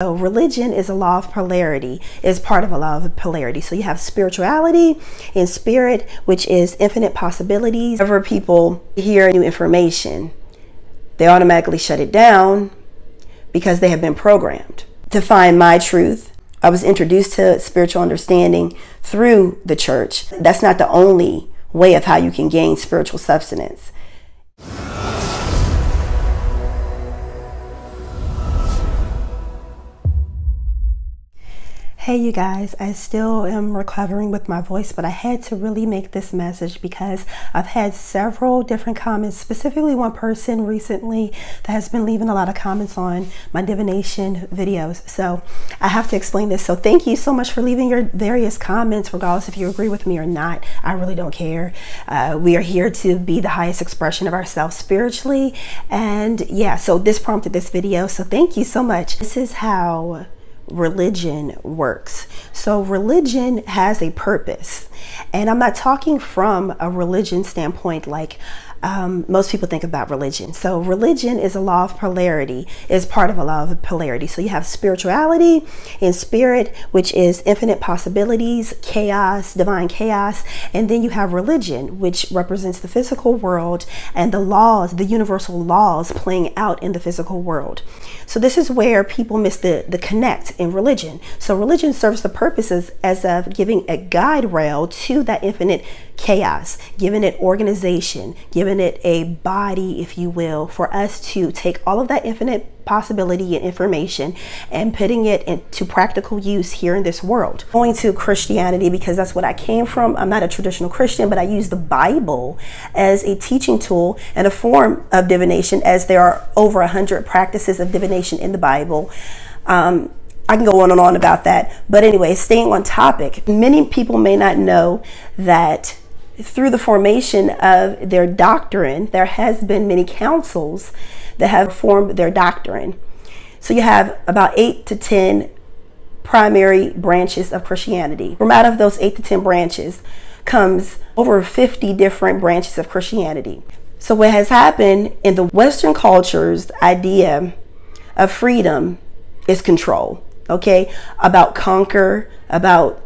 So religion is a law of polarity, is part of a law of polarity. So you have spirituality and spirit, which is infinite possibilities. Whenever people hear new information, they automatically shut it down because they have been programmed. To find my truth, I was introduced to spiritual understanding through the church. That's not the only way of how you can gain spiritual substance. Hey you guys, I still am recovering with my voice, but I had to really make this message because I've had several different comments, specifically one person recently that has been leaving a lot of comments on my divination videos. So I have to explain this. So thank you so much for leaving your various comments, regardless if you agree with me or not. I really don't care. We are here to be the highest expression of ourselves spiritually. And yeah, so this prompted this video. So thank you so much. This is how religion works. So religion has a purpose, and I'm not talking from a religion standpoint like most people think about religion. So religion is a law of polarity, is part of a law of polarity. So you have spirituality and spirit, which is infinite possibilities, chaos, divine chaos, and then you have religion, which represents the physical world and the laws, the universal laws playing out in the physical world. So this is where people miss the connect in religion. So religion serves the purposes as of giving a guide rail to that infinite chaos, giving it organization, giving it a body, if you will, for us to take all of that infinite possibility and information and putting it into practical use here in this world. Going to Christianity because that's what I came from. I'm not a traditional Christian, but I use the Bible as a teaching tool and a form of divination, as there are over 100 practices of divination in the Bible. I can go on and on about that. But anyway, staying on topic, many people may not know that through the formation of their doctrine, there has been many councils that have formed their doctrine. So you have about 8 to 10 primary branches of Christianity. From out of those 8 to 10 branches comes over 50 different branches of Christianity. So what has happened in the Western culture's the idea of freedom is control, okay? About conquer, about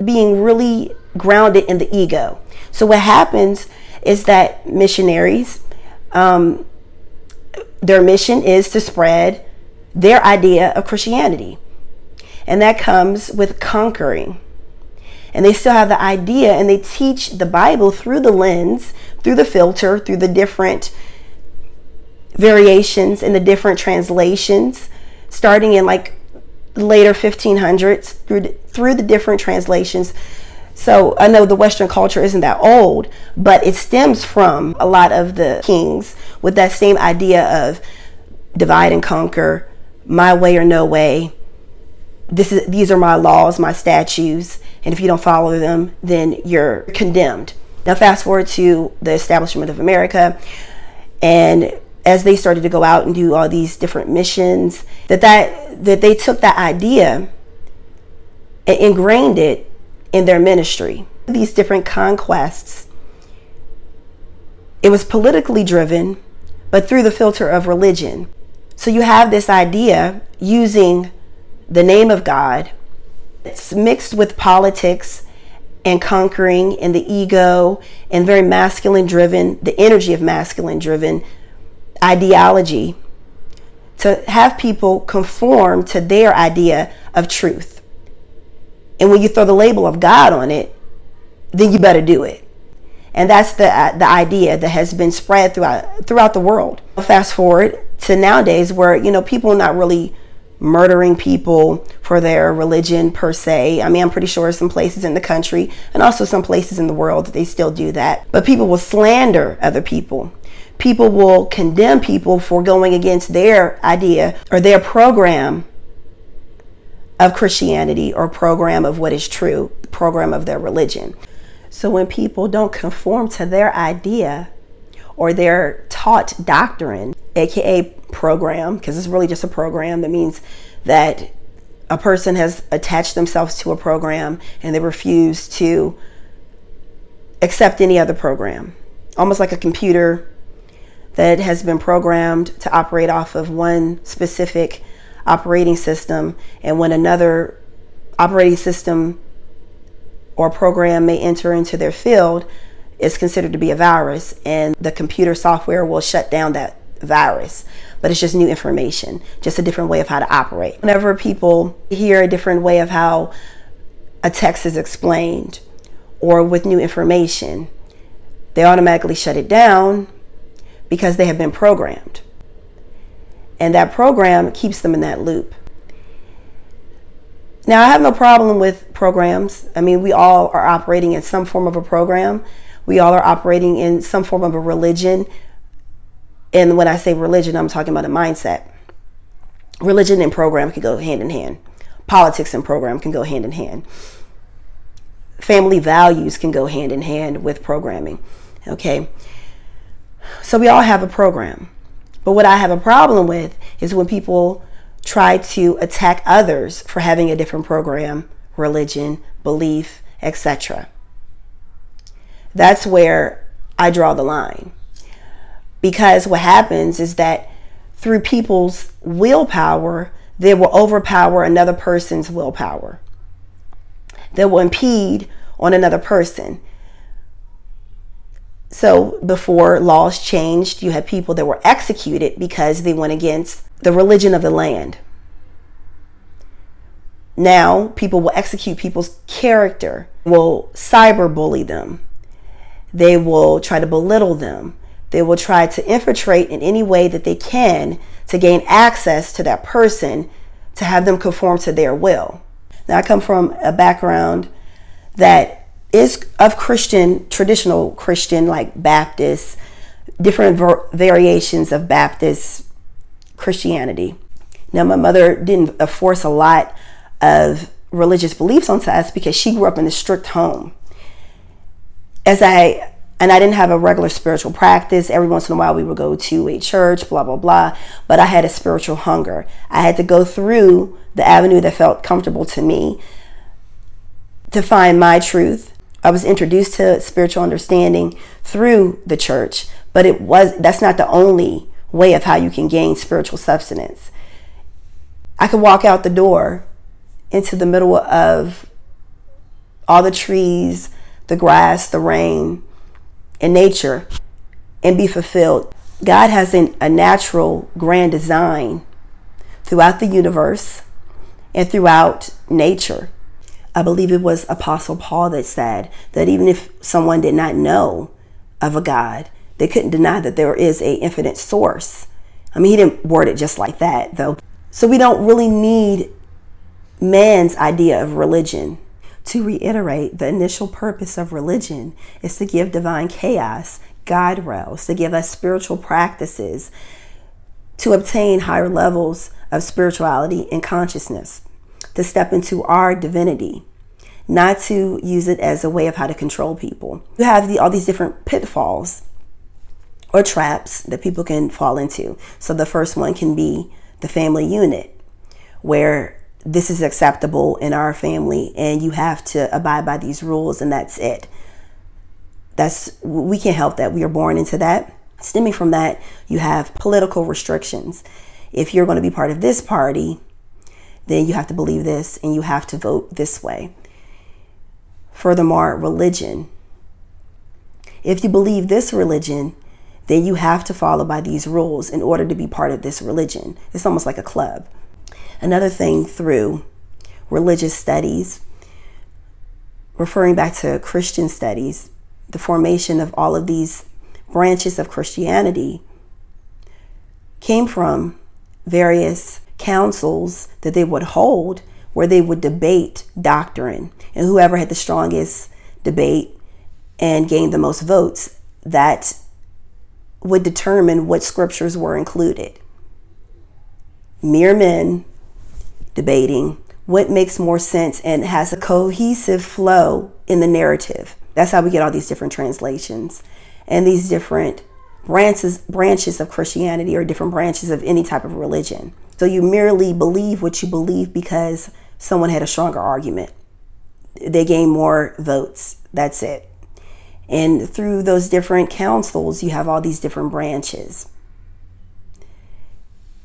being really grounded in the ego. So what happens is that missionaries, their mission is to spread their idea of Christianity. And that comes with conquering. And they still have the idea, and they teach the Bible through the lens, through the filter, through the different variations and the different translations, starting in like later 1500s through the different translations. So I know the Western culture isn't that old, but it stems from a lot of the kings with that same idea of divide and conquer, my way or no way. These are my laws, my statutes, and if you don't follow them, then you're condemned. Now fast forward to the establishment of America, and as they started to go out and do all these different missions, that they took that idea and ingrained it in their ministry. These different conquests, it was politically driven, but through the filter of religion. So you have this idea using the name of God. It's mixed with politics and conquering and the ego and very masculine driven, the energy of masculine driven ideology, to have people conform to their idea of truth. And when you throw the label of God on it, then you better do it. And that's the idea that has been spread throughout the world. Fast forward to nowadays where, you know, people are not really murdering people for their religion per se. I mean, I'm pretty sure some places in the country and also some places in the world they still do that. But people will slander other people. People will condemn people for going against their idea or their program of Christianity or program of what is true, program of their religion. So when people don't conform to their idea or their taught doctrine, aka program, because it's really just a program, that means that a person has attached themselves to a program and they refuse to accept any other program. Almost like a computer that has been programmed to operate off of one specific operating system, and when another operating system or program may enter into their field, it's considered to be a virus, and the computer software will shut down that virus. But it's just new information, just a different way of how to operate. Whenever people hear a different way of how a text is explained or with new information, they automatically shut it down because they have been programmed. And that program keeps them in that loop. Now, I have no problem with programs. I mean, we all are operating in some form of a program. We all are operating in some form of a religion. And when I say religion, I'm talking about a mindset. Religion and program can go hand in hand. Politics and program can go hand in hand. Family values can go hand in hand with programming. Okay? So we all have a program. But what I have a problem with is when people try to attack others for having a different program, religion, belief, etc. That's where I draw the line. Because what happens is that through people's willpower, they will overpower another person's willpower. They will impede on another person. So before laws changed, you had people that were executed because they went against the religion of the land. Now people will execute people's character, will cyberbully them. They will try to belittle them. They will try to infiltrate in any way that they can to gain access to that person, to have them conform to their will. Now, I come from a background that is of Christian, traditional Christian, like Baptist, different variations of Baptist Christianity. Now, my mother didn't force a lot of religious beliefs onto us because she grew up in a strict home. And I didn't have a regular spiritual practice. Every once in a while we would go to a church, blah, blah, blah. But I had a spiritual hunger. I had to go through the avenue that felt comfortable to me to find my truth. I was introduced to spiritual understanding through the church, but that's not the only way of how you can gain spiritual substance. I could walk out the door into the middle of all the trees, the grass, the rain, and nature, and be fulfilled. God has a natural grand design throughout the universe and throughout nature. I believe it was Apostle Paul that said that even if someone did not know of a God, they couldn't deny that there is an infinite source. I mean, he didn't word it just like that, though. So we don't really need man's idea of religion. To reiterate, the initial purpose of religion is to give divine chaos guide rails, to give us spiritual practices, to obtain higher levels of spirituality and consciousness, to step into our divinity, not to use it as a way of how to control people. You have all these different pitfalls or traps that people can fall into. So the first one can be the family unit, where this is acceptable in our family and you have to abide by these rules, and that's it. We can't help that. We are born into that. Stemming from that, you have political restrictions. If you're going to be part of this party, then you have to believe this and you have to vote this way. Furthermore, religion. If you believe this religion, then you have to follow by these rules in order to be part of this religion. It's almost like a club. Another thing through religious studies, referring back to Christian studies, the formation of all of these branches of Christianity came from various councils that they would hold where they would debate doctrine. And whoever had the strongest debate and gained the most votes, that would determine what scriptures were included. Mere men debating what makes more sense and has a cohesive flow in the narrative. That's how we get all these different translations and these different branches of Christianity, or different branches of any type of religion. So you merely believe what you believe because someone had a stronger argument. They gain more votes. That's it. And through those different councils, you have all these different branches.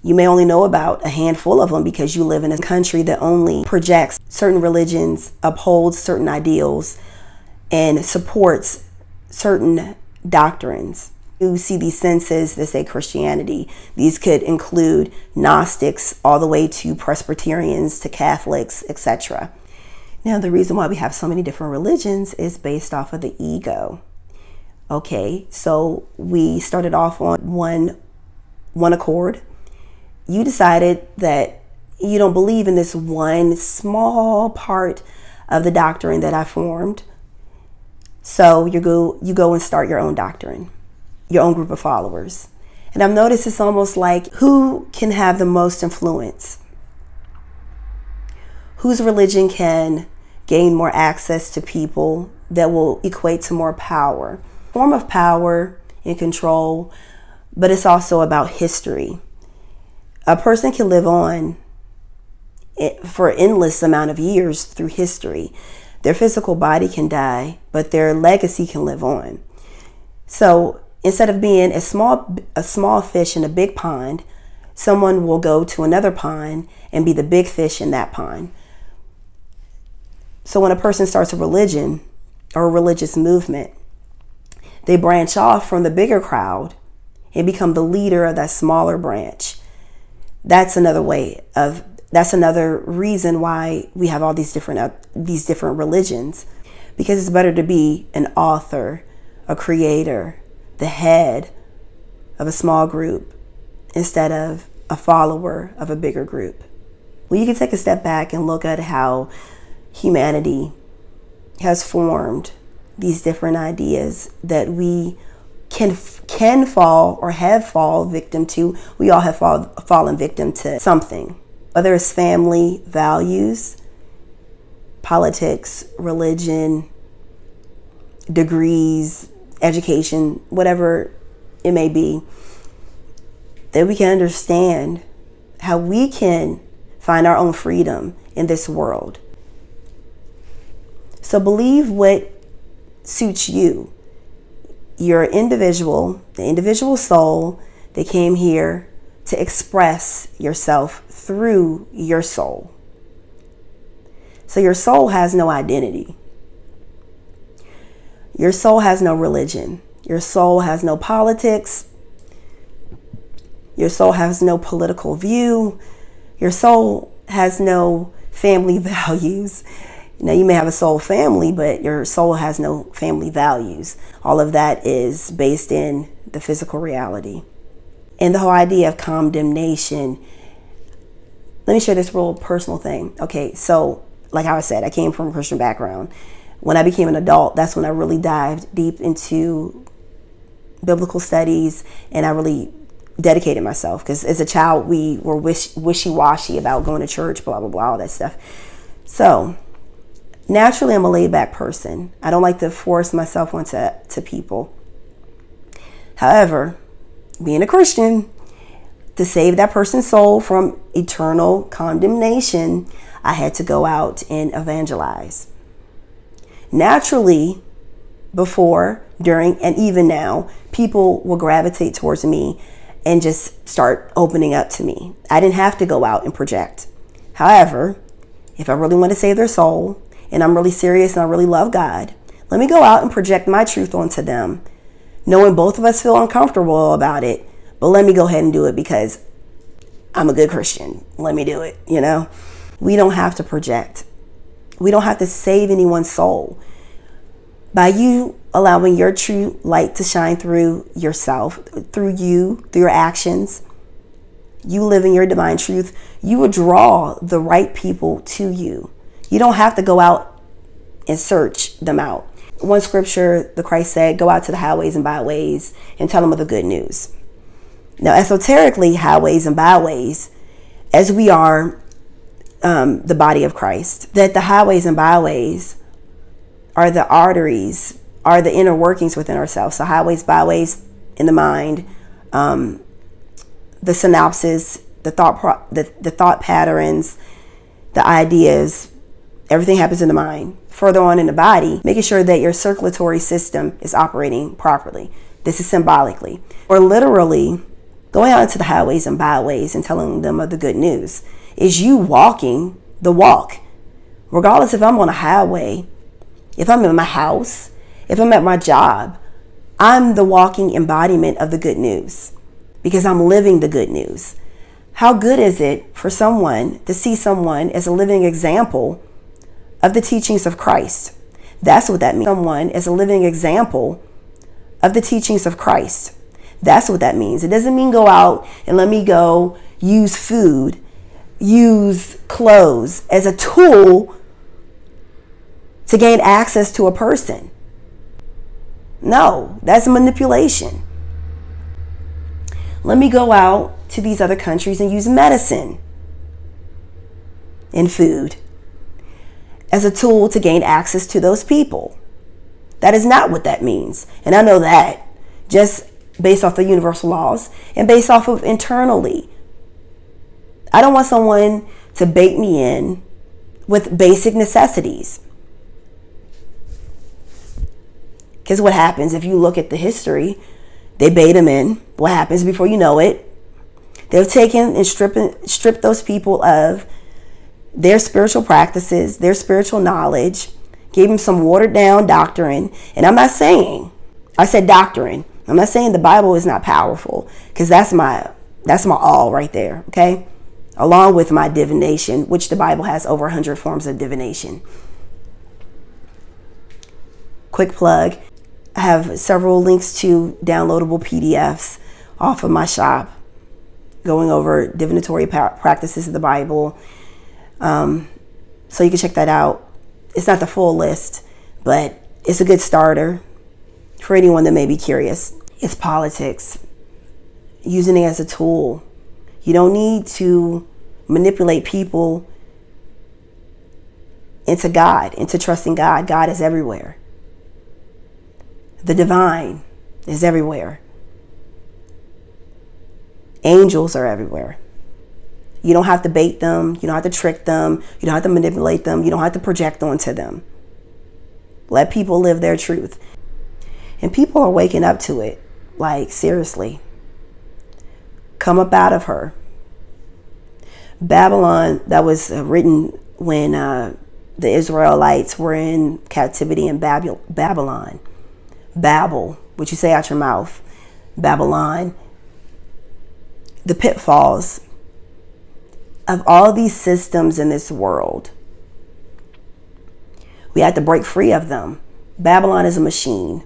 You may only know about a handful of them because you live in a country that only projects certain religions, upholds certain ideals, and supports certain doctrines. You see these senses that say Christianity. These could include Gnostics all the way to Presbyterians to Catholics, etc. Now, the reason why we have so many different religions is based off of the ego. Okay, so we started off on one accord. You decided that you don't believe in this one small part of the doctrine that I formed. So you go and start your own doctrine, your own group of followers. And I've noticed it's almost like who can have the most influence? Whose religion can gain more access to people that will equate to more power? Form of power and control, but it's also about history. A person can live on for an endless amount of years through history. Their physical body can die, but their legacy can live on. So instead of being a small fish in a big pond, someone will go to another pond and be the big fish in that pond. So when a person starts a religion or a religious movement, they branch off from the bigger crowd and become the leader of that smaller branch. That's another reason why we have all these different religions, because it's better to be an author, a creator, the head of a small group instead of a follower of a bigger group. Well, you can take a step back and look at how humanity has formed these different ideas that we can fall or have fallen victim to. We all have fallen victim to something, whether it's family, values, politics, religion, degrees, education, whatever it may be, that we can understand how we can find our own freedom in this world. So believe what suits you. You're an individual, the individual soul that came here to express yourself through your soul. So your soul has no identity. Your soul has no religion. Your soul has no politics. Your soul has no political view. Your soul has no family values. Now, you may have a soul family, but your soul has no family values. All of that is based in the physical reality. And the whole idea of condemnation, let me share this real personal thing. Okay, so like I said, I came from a Christian background. When I became an adult, that's when I really dived deep into biblical studies, and I really dedicated myself, because as a child, we were wishy-washy about going to church, blah, blah, blah, all that stuff. So naturally, I'm a laid-back person. I don't like to force myself onto people. However, being a Christian, to save that person's soul from eternal condemnation, I had to go out and evangelize. Naturally, before, during, and even now, people will gravitate towards me and just start opening up to me. I didn't have to go out and project. However, if I really want to save their soul, and I'm really serious and I really love God, let me go out and project my truth onto them, knowing both of us feel uncomfortable about it, but let me go ahead and do it because I'm a good Christian. Let me do it, you know? We don't have to project. We don't have to save anyone's soul. By you allowing your true light to shine through yourself, through you, through your actions, you living your divine truth, you will draw the right people to you. You don't have to go out and search them out. One scripture, the Christ said, go out to the highways and byways and tell them of the good news. Now, esoterically, highways and byways, as we are the body of Christ, that the highways and byways are the arteries, are the inner workings within ourselves. So highways, byways in the mind, the synapses, the thought patterns, the ideas, everything happens in the mind. Further on in the body, making sure that your circulatory system is operating properly. This is symbolically. Or literally, Going out into the highways and byways and telling them of the good news is you walking the walk. Regardless if I'm on a highway, if I'm in my house, if I'm at my job, I'm the walking embodiment of the good news because I'm living the good news. How good is it for someone to see someone as a living example of the teachings of Christ? That's what that means. Someone as a living example of the teachings of Christ. That's what that means. It doesn't mean go out and let me go use food, use clothes as a tool to gain access to a person. No, that's manipulation. Let me go out to these other countries and use medicine and food as a tool to gain access to those people. That is not what that means. And I know that just based off the universal laws and based off of internally. I don't want someone to bait me in with basic necessities. Because what happens if you look at the history, they bait them in. What happens before you know it? They've taken and stripped those people of their spiritual practices, their spiritual knowledge, gave them some watered down doctrine. And I'm not saying, I said doctrine. I'm not saying the Bible is not powerful, because that's my all right there, okay? Along with my divination, which the Bible has over 100 forms of divination. Quick plug, I have several links to downloadable PDFs off of my shop going over divinatory practices of the Bible. So you can check that out. It's not the full list, but it's a good starter for anyone that may be curious. It's politics, using it as a tool. You don't need to manipulate people into God, into trusting God. God is everywhere. The divine is everywhere. Angels are everywhere. You don't have to bait them. You don't have to trick them. You don't have to manipulate them. You don't have to project onto them. Let people live their truth. And people are waking up to it. Like, seriously. Come up out of her. Babylon, that was written when the Israelites were in captivity in Babylon. Babel, what you say out your mouth. Babylon. The pitfalls of all these systems in this world. We had to break free of them. Babylon is a machine.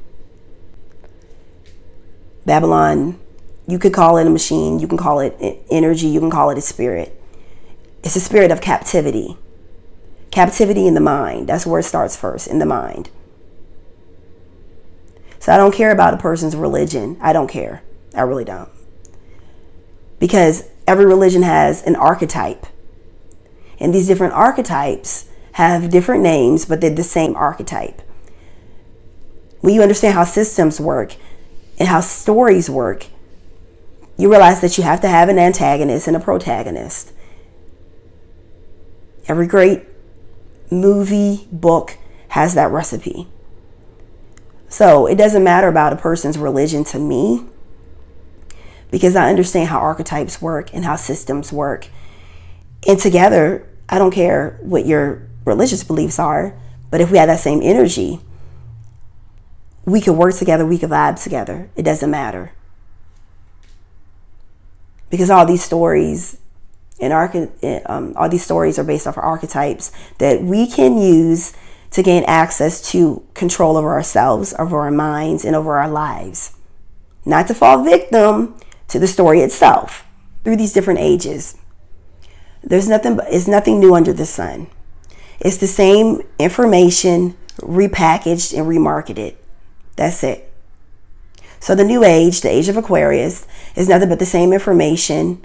Babylon, you could call it a machine, you can call it energy, you can call it a spirit. It's a spirit of captivity. Captivity in the mind. That's where it starts first, in the mind. So I don't care about a person's religion. I don't care. I really don't. Because every religion has an archetype. And these different archetypes have different names, but they're the same archetype. When you understand how systems work and how stories work, you realize that you have to have an antagonist and a protagonist. Every great movie, book has that recipe. So it doesn't matter about a person's religion to me, because I understand how archetypes work and how systems work. And together, I don't care what your religious beliefs are, but if we have that same energy, we could work together, we could vibe together. It doesn't matter. Because all these stories and all these stories are based off of archetypes that we can use to gain access to control over ourselves, over our minds, and over our lives. Not to fall victim to the story itself. Through these different ages, it's nothing new under the sun. It's the same information repackaged and remarketed. That's it. So the new age, the age of Aquarius, is nothing but the same information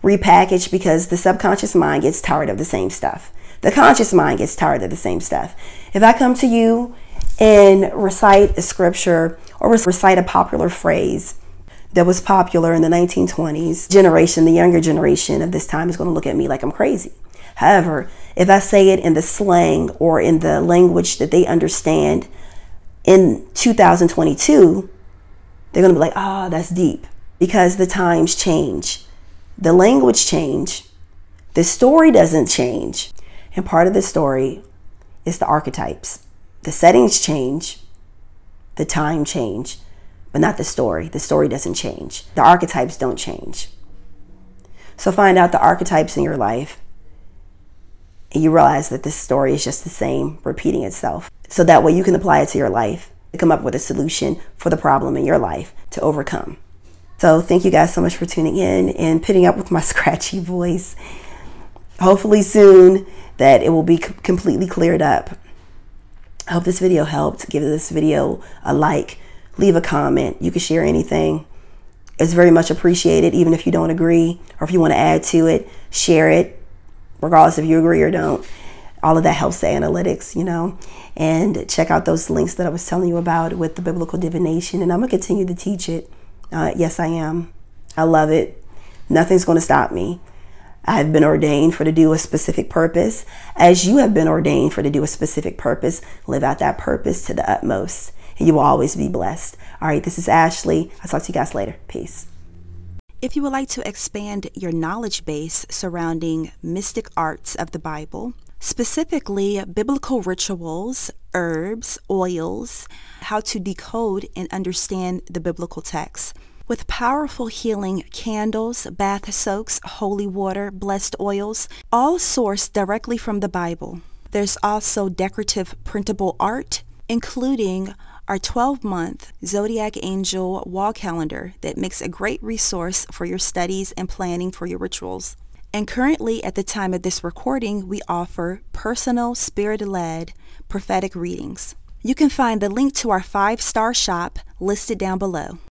repackaged, because the subconscious mind gets tired of the same stuff. The conscious mind gets tired of the same stuff. If I come to you and recite a scripture or recite a popular phrase that was popular in the 1920s, the younger generation of this time is going to look at me like I'm crazy. However, if I say it in the slang or in the language that they understand in 2022, they're going to be like, oh, that's deep. because the times change. The language change. The story doesn't change. And part of the story is the archetypes. The settings change. The time change. But not the story. The story doesn't change. The archetypes don't change. So find out the archetypes in your life, and you realize that this story is just the same, repeating itself. So that way you can apply it to your life to come up with a solution for the problem in your life to overcome. So thank you guys so much for tuning in and putting up with my scratchy voice. Hopefully soon that it will be completely cleared up. I hope this video helped. Give this video a like, leave a comment. You can share anything. It's very much appreciated, even if you don't agree, or if you want to add to it, share it, regardless if you agree or don't. All of that helps the analytics, you know. And check out those links that I was telling you about with the biblical divination. And I'm going to continue to teach it. Yes, I am. I love it. Nothing's going to stop me. I have been ordained for to do a specific purpose. As you have been ordained for to do a specific purpose, live out that purpose to the utmost. And you will always be blessed. All right, this is Ashley. I'll talk to you guys later. Peace. If you would like to expand your knowledge base surrounding mystic arts of the Bible, specifically biblical rituals, herbs, oils, how to decode and understand the biblical text, with powerful healing candles, bath soaks, holy water, blessed oils, all sourced directly from the Bible. There's also decorative printable art, including our 12-month Zodiac Angel wall calendar that makes a great resource for your studies and planning for your rituals. And currently, at the time of this recording, we offer personal spirit-led prophetic readings. You can find the link to our 5-star shop listed down below.